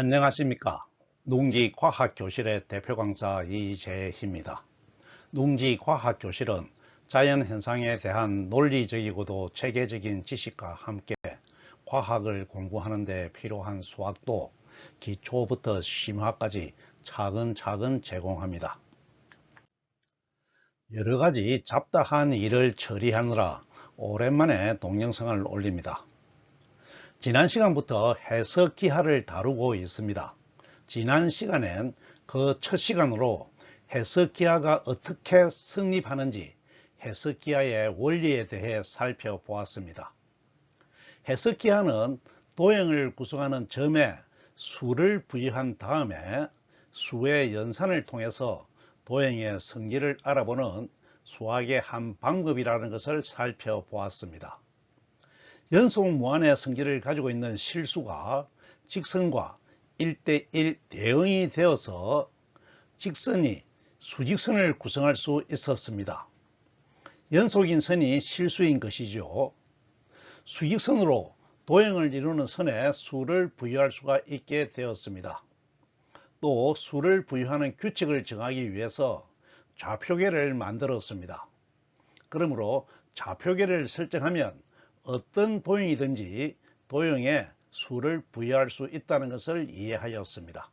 안녕하십니까. 농지과학교실의 대표 강사 이재희입니다. 농지과학교실은 자연현상에 대한 논리적이고도 체계적인 지식과 함께 과학을 공부하는 데 필요한 수학도 기초부터 심화까지 차근차근 제공합니다. 여러가지 잡다한 일을 처리하느라 오랜만에 동영상을 올립니다. 지난 시간부터 해석기하를 다루고 있습니다. 지난 시간엔 그 첫 시간으로 해석기하가 어떻게 성립하는지 해석기하의 원리에 대해 살펴보았습니다. 해석기하는 도형을 구성하는 점에 수를 부여한 다음에 수의 연산을 통해서 도형의 성질을 알아보는 수학의 한 방법이라는 것을 살펴보았습니다. 연속 무한의 성질을 가지고 있는 실수가 직선과 1:1 대응이 되어서 직선이 수직선을 구성할 수 있었습니다. 연속인 선이 실수인 것이죠. 수직선으로 도형을 이루는 선에 수를 부여할 수가 있게 되었습니다. 또 수를 부여하는 규칙을 정하기 위해서 좌표계를 만들었습니다. 그러므로 좌표계를 설정하면 어떤 도형이든지 도형에 수를 부여할 수 있다는 것을 이해하였습니다.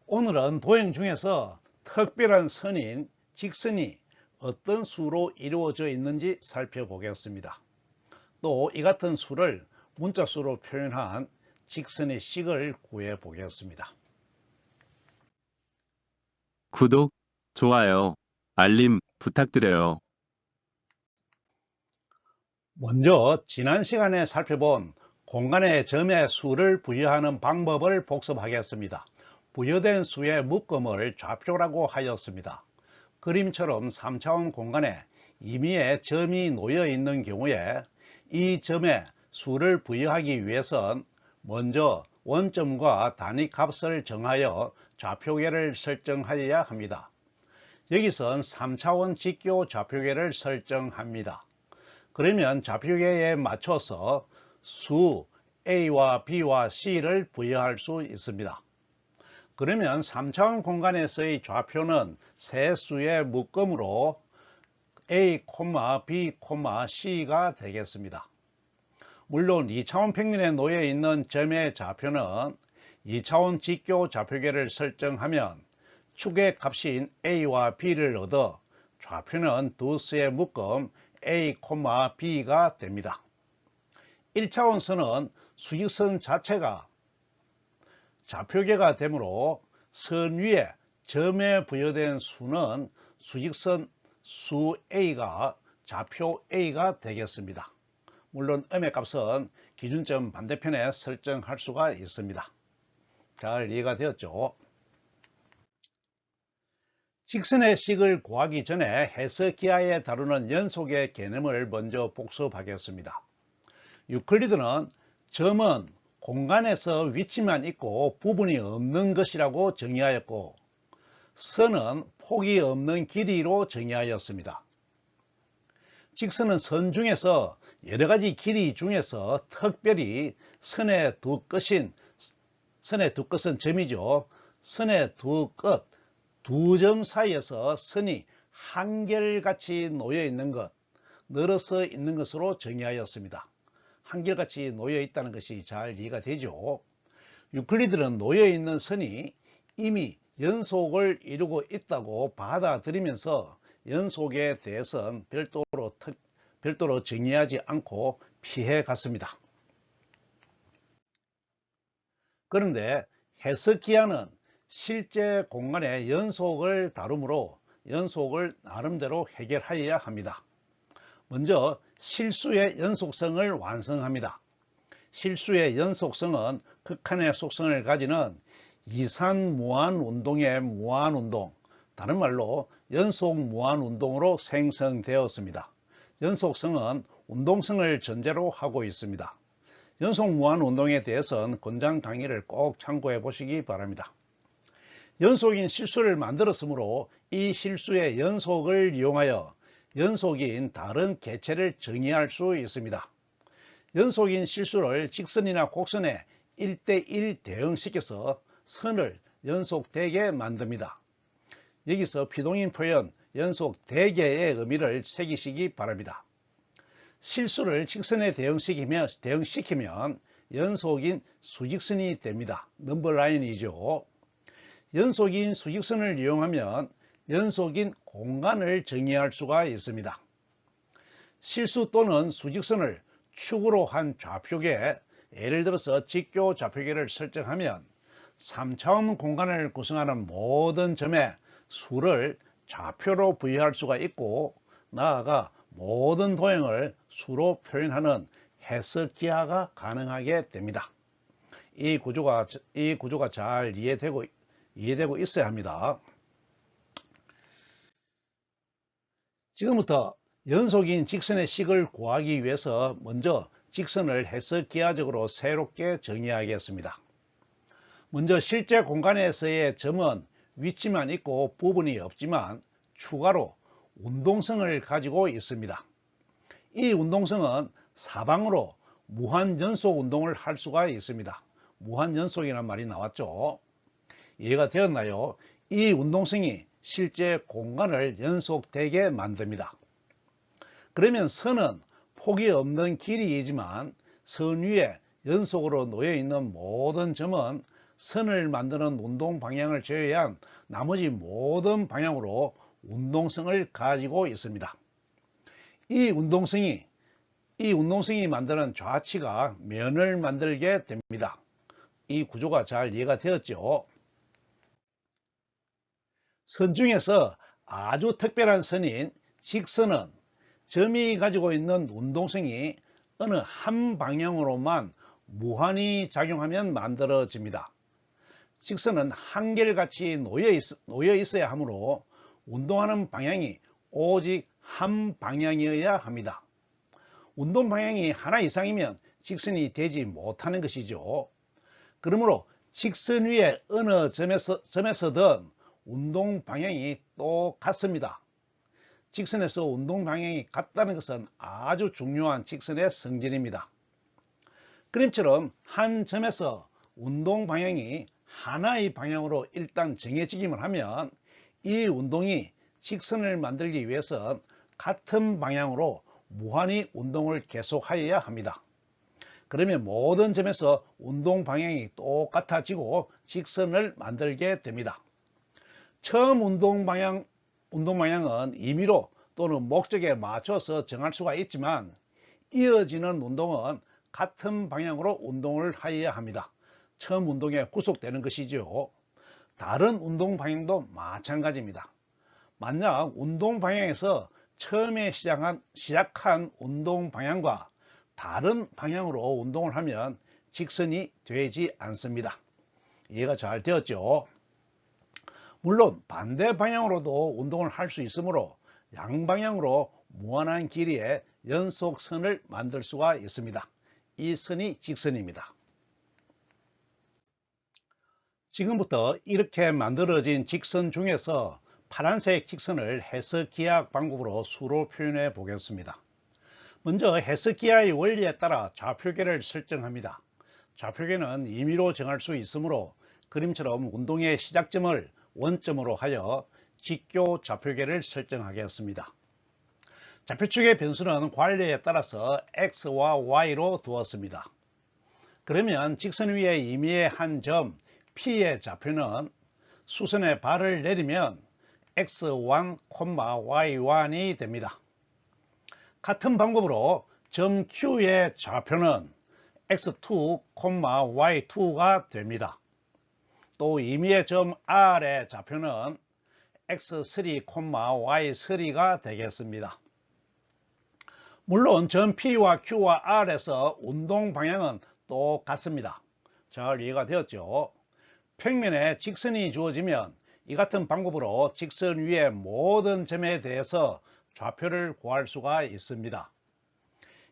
오늘은 도형 중에서 특별한 선인 직선이 어떤 수로 이루어져 있는지 살펴보겠습니다. 또 이 같은 수를 문자수로 표현한 직선의 식을 구해 보겠습니다. 구독, 좋아요, 알림 부탁드려요. 먼저 지난 시간에 살펴본 공간의 점에 수를 부여하는 방법을 복습하겠습니다. 부여된 수의 묶음을 좌표라고 하였습니다. 그림처럼 3차원 공간에 임의의 점이 놓여 있는 경우에 이 점에 수를 부여하기 위해선 먼저 원점과 단위값을 정하여 좌표계를 설정하여야 합니다. 여기선 3차원 직교 좌표계를 설정합니다. 그러면 좌표계에 맞춰서 수 A와 B와 C를 부여할 수 있습니다. 그러면 3차원 공간에서의 좌표는 세 수의 묶음으로 A, B, C가 되겠습니다. 물론 2차원 평면에 놓여 있는 점의 좌표는 2차원 직교 좌표계를 설정하면 축의 값인 A와 B를 얻어 좌표는 두 수의 묶음 A, B가 됩니다. 1차원 선은 수직선 자체가 좌표계가 되므로 선 위에 점에 부여된 수는 수직선 수 A가 좌표 A가 되겠습니다. 물론 음의 값은 기준점 반대편에 설정할 수가 있습니다. 잘 이해가 되었죠? 직선의 식을 구하기 전에 해석기하에 다루는 연속의 개념을 먼저 복습하겠습니다. 유클리드는 점은 공간에서 위치만 있고 부분이 없는 것이라고 정의하였고 선은 폭이 없는 길이로 정의하였습니다. 직선은 선 중에서 여러가지 길이 중에서 특별히 선의 두 끝은 점이죠. 선의 두 끝, 두 점 사이에서 선이 한결같이 놓여 있는 것, 늘어서 있는 것으로 정의하였습니다. 한결같이 놓여 있다는 것이 잘 이해가 되죠. 유클리드는 놓여 있는 선이 이미 연속을 이루고 있다고 받아들이면서 연속에 대해서는 별도로 정의하지 않고 피해 갔습니다. 그런데 해석기하는 실제 공간의 연속을 다루므로 연속을 나름대로 해결하여야 합니다. 먼저 실수의 연속성을 완성합니다. 실수의 연속성은 극한의 속성을 가지는 이산무한운동의 무한운동, 다른 말로 연속무한운동으로 생성되었습니다. 연속성은 운동성을 전제로 하고 있습니다. 연속무한운동에 대해서는 권장 강의를 꼭 참고해 보시기 바랍니다. 연속인 실수를 만들었으므로 이 실수의 연속을 이용하여 연속인 다른 개체를 정의할 수 있습니다. 연속인 실수를 직선이나 곡선에 1대1 대응시켜서 선을 연속되게 만듭니다. 여기서 비동인 표현 연속되게의 의미를 새기시기 바랍니다. 실수를 직선에 대응시키면 연속인 수직선이 됩니다. 넘버라인이죠. 연속인 수직선을 이용하면 연속인 공간을 정의할 수가 있습니다. 실수 또는 수직선을 축으로 한 좌표계, 예를 들어서 직교 좌표계를 설정하면 3차원 공간을 구성하는 모든 점의 수를 좌표로 부여할 수가 있고, 나아가 모든 도형을 수로 표현하는 해석기하가 가능하게 됩니다. 이 구조가 잘 이해되고 있어야 합니다. 지금부터 연속인 직선의 식을 구하기 위해서 먼저 직선을 해석기하적으로 새롭게 정의하겠습니다. 먼저 실제 공간에서의 점은 위치만 있고 부분이 없지만 추가로 운동성을 가지고 있습니다. 이 운동성은 사방으로 무한연속 운동을 할 수가 있습니다. 무한연속이라는 말이 나왔죠. 이해가 되었나요? 이 운동성이 실제 공간을 연속되게 만듭니다. 그러면 선은 폭이 없는 길이이지만 선 위에 연속으로 놓여 있는 모든 점은 선을 만드는 운동 방향을 제외한 나머지 모든 방향으로 운동성을 가지고 있습니다. 이 운동성이 만드는 좌치가 면을 만들게 됩니다. 이 구조가 잘 이해가 되었죠? 선 중에서 아주 특별한 선인 직선은 점이 가지고 있는 운동성이 어느 한 방향으로만 무한히 작용하면 만들어집니다. 직선은 한결같이 놓여 있어야 하므로 운동하는 방향이 오직 한 방향이어야 합니다. 운동 방향이 하나 이상이면 직선이 되지 못하는 것이죠. 그러므로 직선 위에 어느 점에서든 운동 방향이 똑같습니다. 직선에서 운동 방향이 같다는 것은 아주 중요한 직선의 성질입니다. 그림처럼 한 점에서 운동 방향이 하나의 방향으로 일단 정해지기만 하면 이 운동이 직선을 만들기 위해선 같은 방향으로 무한히 운동을 계속하여야 합니다. 그러면 모든 점에서 운동 방향이 똑같아지고 직선을 만들게 됩니다. 처음 운동 방향은 임의로 또는 목적에 맞춰서 정할 수가 있지만 이어지는 운동은 같은 방향으로 운동을 하여야 합니다. 처음 운동에 구속되는 것이죠. 다른 운동 방향도 마찬가지입니다. 만약 운동 방향에서 처음에 시작한 운동 방향과 다른 방향으로 운동을 하면 직선이 되지 않습니다. 이해가 잘 되었죠? 물론 반대 방향으로도 운동을 할 수 있으므로 양방향으로 무한한 길이의 연속선을 만들 수가 있습니다. 이 선이 직선입니다. 지금부터 이렇게 만들어진 직선 중에서 파란색 직선을 해석기하학 방법으로 수로 표현해 보겠습니다. 먼저 해석기하의 원리에 따라 좌표계를 설정합니다. 좌표계는 임의로 정할 수 있으므로 그림처럼 운동의 시작점을 원점으로 하여 직교 좌표계를 설정하겠습니다. 좌표축의 변수는 관리에 따라서 x와 y로 두었습니다. 그러면 직선 위에 임의의 한 점 P의 좌표는 수선에 발을 내리면 x1, y1이 됩니다. 같은 방법으로 점 Q의 좌표는 x2, y2가 됩니다. 또 임의의 점 R의 좌표는 x3, y3가 되겠습니다. 물론 점 P와 Q와 R에서 운동 방향은 똑같습니다. 잘 이해가 되었죠? 평면에 직선이 주어지면 이 같은 방법으로 직선 위의 모든 점에 대해서 좌표를 구할 수가 있습니다.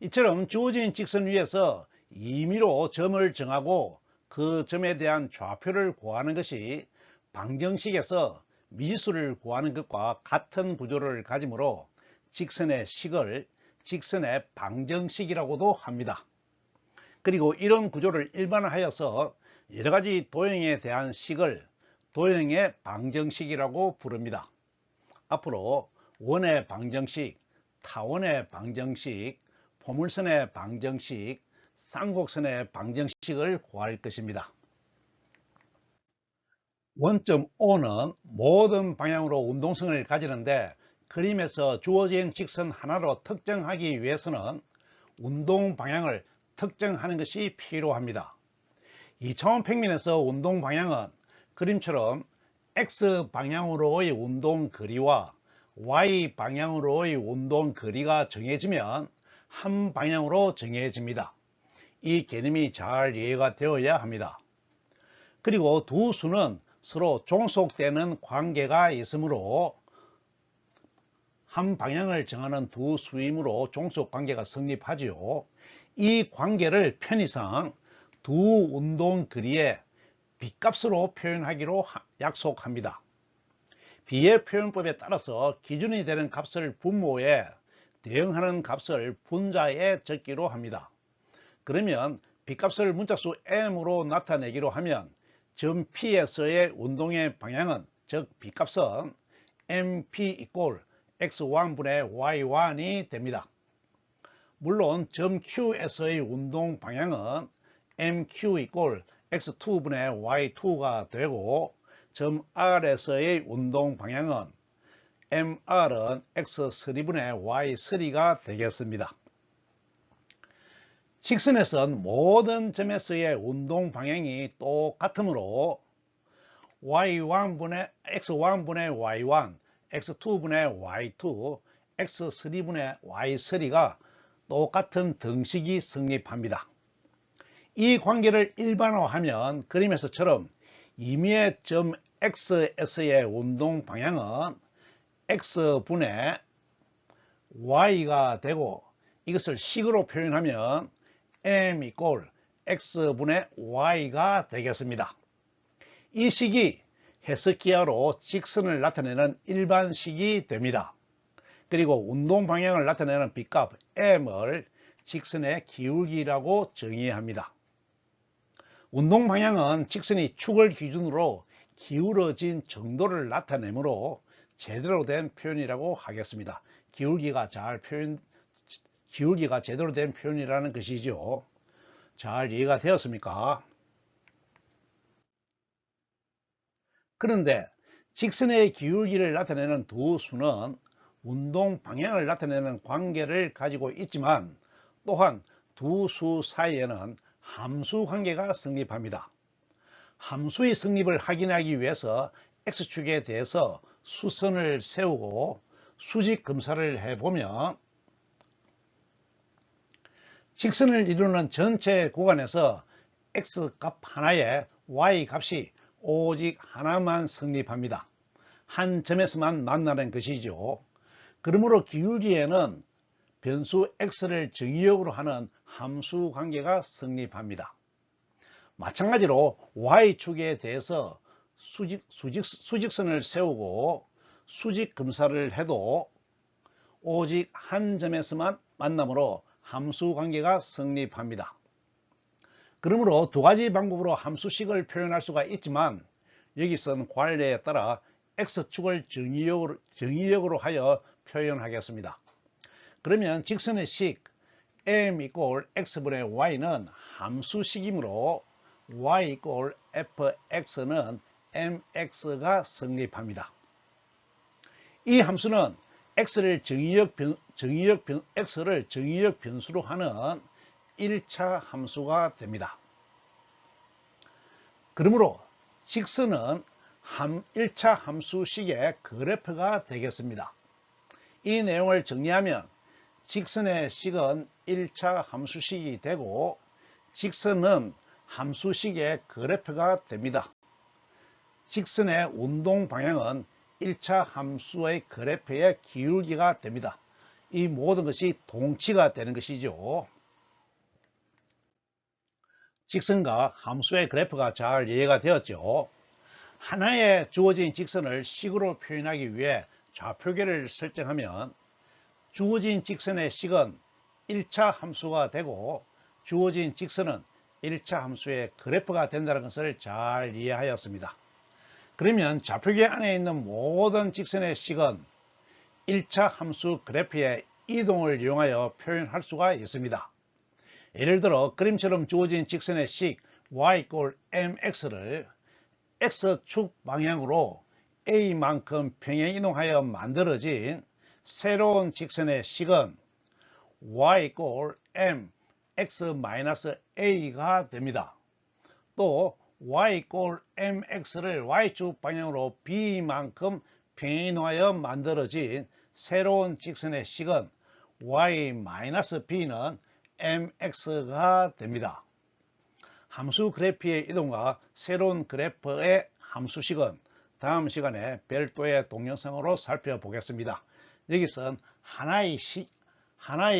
이처럼 주어진 직선 위에서 임의로 점을 정하고 그 점에 대한 좌표를 구하는 것이 방정식에서 미지수를 구하는 것과 같은 구조를 가지므로 직선의 식을 직선의 방정식이라고도 합니다. 그리고 이런 구조를 일반화하여서 여러가지 도형에 대한 식을 도형의 방정식이라고 부릅니다. 앞으로 원의 방정식, 타원의 방정식, 포물선의 방정식, 쌍곡선의 방정식을 구할 것입니다. 원점 O는 모든 방향으로 운동성을 가지는데 그림에서 주어진 직선 하나로 특정하기 위해서는 운동 방향을 특정하는 것이 필요합니다. 2차원 평면에서 운동 방향은 그림처럼 X 방향으로의 운동 거리와 Y 방향으로의 운동 거리가 정해지면 한 방향으로 정해집니다. 이 개념이 잘 이해가 되어야 합니다. 그리고 두 수는 서로 종속되는 관계가 있으므로 한 방향을 정하는 두 수이므로 종속 관계가 성립하지요. 이 관계를 편의상 두 운동 거리의 비값으로 표현하기로 약속합니다. 비의 표현법에 따라서 기준이 되는 값을 분모에 대응하는 값을 분자에 적기로 합니다. 그러면 비값을 문자수 m으로 나타내기로 하면 점 P에서의 운동의 방향은 즉 비값은 mp x1분의 y1이 됩니다. 물론 점 Q에서의 운동 방향은 mq x2분의 y2가 되고 점 R에서의 운동 방향은 mr은 x3분의 y3가 되겠습니다. 직선에선 모든 점에서의 운동 방향이 똑같으므로 x1분의 y1, x2분의 y2, x3분의 y3가 똑같은 등식이 성립합니다. 이 관계를 일반화하면 그림에서처럼 임의의 점 x에서의 운동 방향은 x분의 y가 되고 이것을 식으로 표현하면 m x분의 y가 되겠습니다. 이 식이 해석기하로 직선을 나타내는 일반식이 됩니다. 그리고 운동 방향을 나타내는 비값 m을 직선의 기울기라고 정의합니다. 운동 방향은 직선이 축을 기준으로 기울어진 정도를 나타내므로 제대로 된 표현이라고 하겠습니다. 기울기가 제대로 된 표현이라는 것이죠. 잘 이해가 되었습니까? 그런데 직선의 기울기를 나타내는 두 수는 운동 방향을 나타내는 관계를 가지고 있지만 또한 두 수 사이에는 함수 관계가 성립합니다. 함수의 성립을 확인하기 위해서 X축에 대해서 수선을 세우고 수직 검사를 해보면 직선을 이루는 전체 구간에서 X값 하나에 Y값이 오직 하나만 성립합니다. 한 점에서만 만나는 것이죠. 그러므로 기울기에는 변수 X를 정의역으로 하는 함수 관계가 성립합니다. 마찬가지로 Y축에 대해서 수직선을 세우고 수직 검사를 해도 오직 한 점에서만 만나므로 함수 관계가 성립합니다. 그러므로 두 가지 방법으로 함수식을 표현할 수가 있지만 여기서는 관례에 따라 X축을 정의역으로 하여 표현하겠습니다. 그러면 직선의 식 m x분의 y는 함수식이므로 y fx는 mx가 성립합니다. 이 함수는 x를 정의역 변수로 하는 1차 함수가 됩니다. 그러므로 직선은 1차 함수식의 그래프가 되겠습니다. 이 내용을 정리하면 직선의 식은 1차 함수식이 되고 직선은 함수식의 그래프가 됩니다. 직선의 운동 방향은 1차 함수의 그래프의 기울기가 됩니다. 이 모든 것이 동치가 되는 것이죠. 직선과 함수의 그래프가 잘 이해가 되었죠. 하나의 주어진 직선을 식으로 표현하기 위해 좌표계를 설정하면 주어진 직선의 식은 1차 함수가 되고 주어진 직선은 1차 함수의 그래프가 된다는 것을 잘 이해하였습니다. 그러면 좌표계 안에 있는 모든 직선의 식은 1차 함수 그래프의 이동을 이용하여 표현할 수가 있습니다. 예를 들어 그림처럼 주어진 직선의 식 y mx를 x축 방향으로 a만큼 평행 이동하여 만들어진 새로운 직선의 식은 y mx-a가 됩니다. 또 y mx를 y축 방향으로 b만큼 평행 이동하여 만들어진 새로운 직선의 식은 y-b는 mx가 됩니다. 함수 그래프의 이동과 새로운 그래프의 함수식은 다음 시간에 별도의 동영상으로 살펴보겠습니다. 여기선 하나의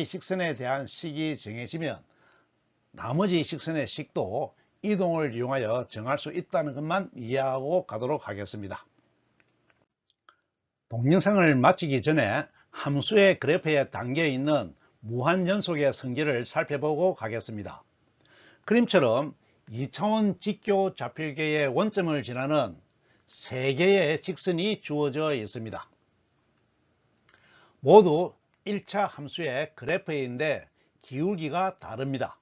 직선에 대한 식이 정해지면 나머지 직선의 식도 이동을 이용하여 정할 수 있다는 것만 이해하고 가도록 하겠습니다. 동영상을 마치기 전에 함수의 그래프에 담겨 있는 무한연속의 성질을 살펴보고 가겠습니다. 그림처럼 2차원 직교 좌표계의 원점을 지나는 3개의 직선이 주어져 있습니다. 모두 1차 함수의 그래프인데 기울기가 다릅니다.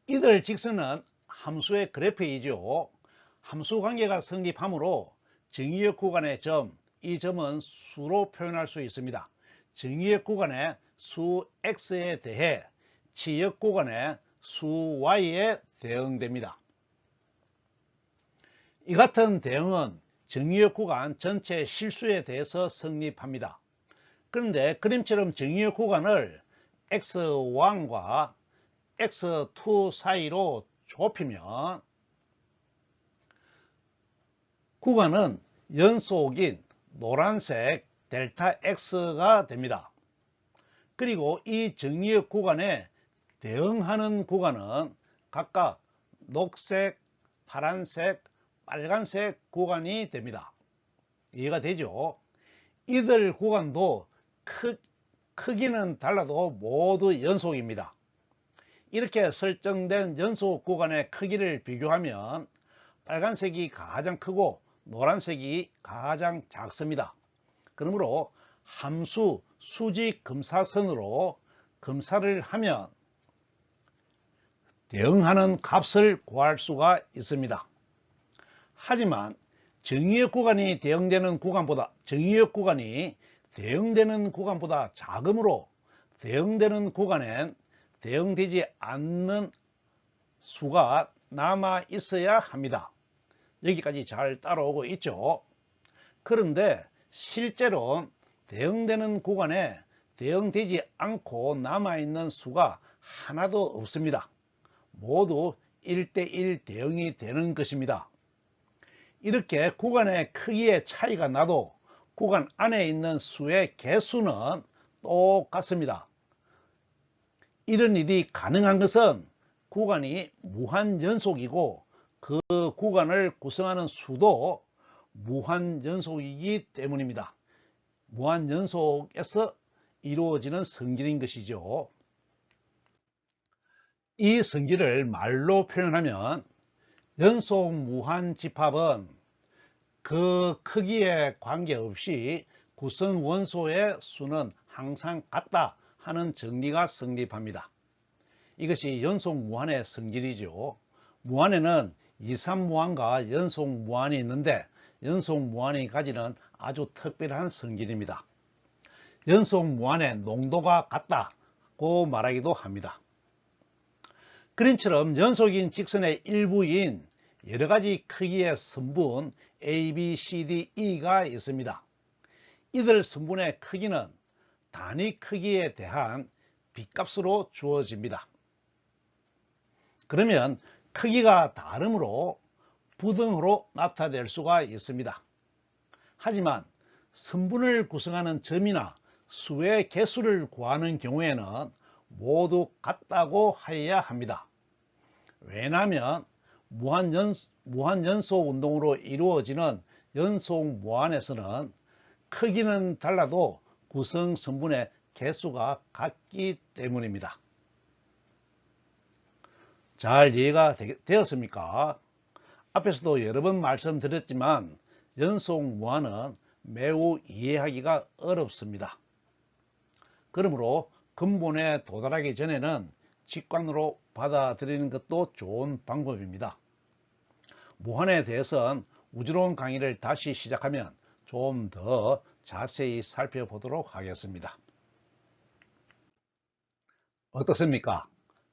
이들 직선은 함수의 그래프이죠. 함수 관계가 성립하므로 정의역 구간의 점, 이 점은 수로 표현할 수 있습니다. 정의역 구간의 수 x에 대해 치역 구간의 수 y에 대응됩니다. 이 같은 대응은 정의역 구간 전체 실수에 대해서 성립합니다. 그런데 그림처럼 정의역 구간을 x1과 x2 사이로 좁히면 구간은 연속인 노란색 델타 x가 됩니다. 그리고 이 정의역 구간에 대응하는 구간은 각각 녹색, 파란색, 빨간색 구간이 됩니다. 이해가 되죠? 이들 구간도 크기는 달라도 모두 연속입니다. 이렇게 설정된 연속 구간의 크기를 비교하면 빨간색이 가장 크고 노란색이 가장 작습니다. 그러므로 함수 수직 검사선으로 검사를 하면 대응하는 값을 구할 수가 있습니다. 하지만 정의역 구간이 대응되는 구간보다 작으므로 대응되는 구간엔 대응되지 않는 수가 남아 있어야 합니다. 여기까지 잘 따라오고 있죠. 그런데 실제로 대응되는 구간에 대응되지 않고 남아있는 수가 하나도 없습니다. 모두 1대1 대응이 되는 것입니다. 이렇게 구간의 크기의 차이가 나도 구간 안에 있는 수의 개수는 똑같습니다. 이런 일이 가능한 것은 구간이 무한연속이고 그 구간을 구성하는 수도 무한연속이기 때문입니다. 무한연속에서 이루어지는 성질인 것이죠. 이 성질을 말로 표현하면 연속 무한집합은 그 크기에 관계없이 구성 원소의 수는 항상 같다 하는 정리가 성립합니다. 이것이 연속 무한의 성질이죠. 무한에는 이산무한과 연속 무한이 있는데 연속 무한이 가지는 아주 특별한 성질입니다. 연속 무한의 농도가 같다고 말하기도 합니다. 그림처럼 연속인 직선의 일부인 여러가지 크기의 선분 A, B, C, D, E가 있습니다. 이들 선분의 크기는 단위 크기에 대한 빗값으로 주어집니다. 그러면 크기가 다르므로 부등호로 나타낼 수가 있습니다. 하지만 선분을 구성하는 점이나 수의 개수를 구하는 경우에는 모두 같다고 하여야 합니다. 왜냐하면 무한연속 운동으로 이루어지는 연속 무한에서는 크기는 달라도 구성 성분의 개수가 같기 때문입니다. 잘 이해가 되었습니까? 앞에서도 여러 번 말씀드렸지만 연속 무한은 매우 이해하기가 어렵습니다. 그러므로 근본에 도달하기 전에는 직관으로 받아들이는 것도 좋은 방법입니다. 무한에 대해서는 우주론 강의를 다시 시작하면 좀 더 자세히 살펴보도록 하겠습니다. 어떻습니까?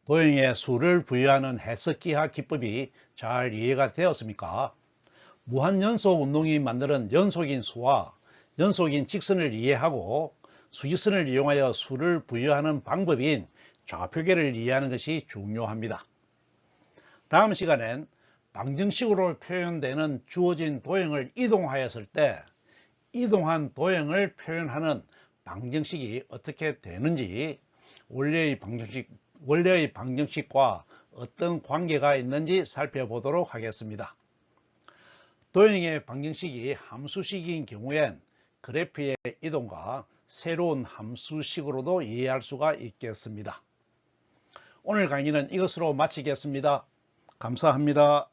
도형에 수를 부여하는 해석기하 기법이 잘 이해가 되었습니까? 무한연속 운동이 만드는 연속인 수와 연속인 직선을 이해하고 수직선을 이용하여 수를 부여하는 방법인 좌표계를 이해하는 것이 중요합니다. 다음 시간엔 방정식으로 표현되는 주어진 도형을 이동하였을 때 이동한 도형을 표현하는 방정식이 어떻게 되는지, 원래의 방정식과 어떤 관계가 있는지 살펴보도록 하겠습니다. 도형의 방정식이 함수식인 경우엔 그래프의 이동과 새로운 함수식으로도 이해할 수가 있겠습니다. 오늘 강의는 이것으로 마치겠습니다. 감사합니다.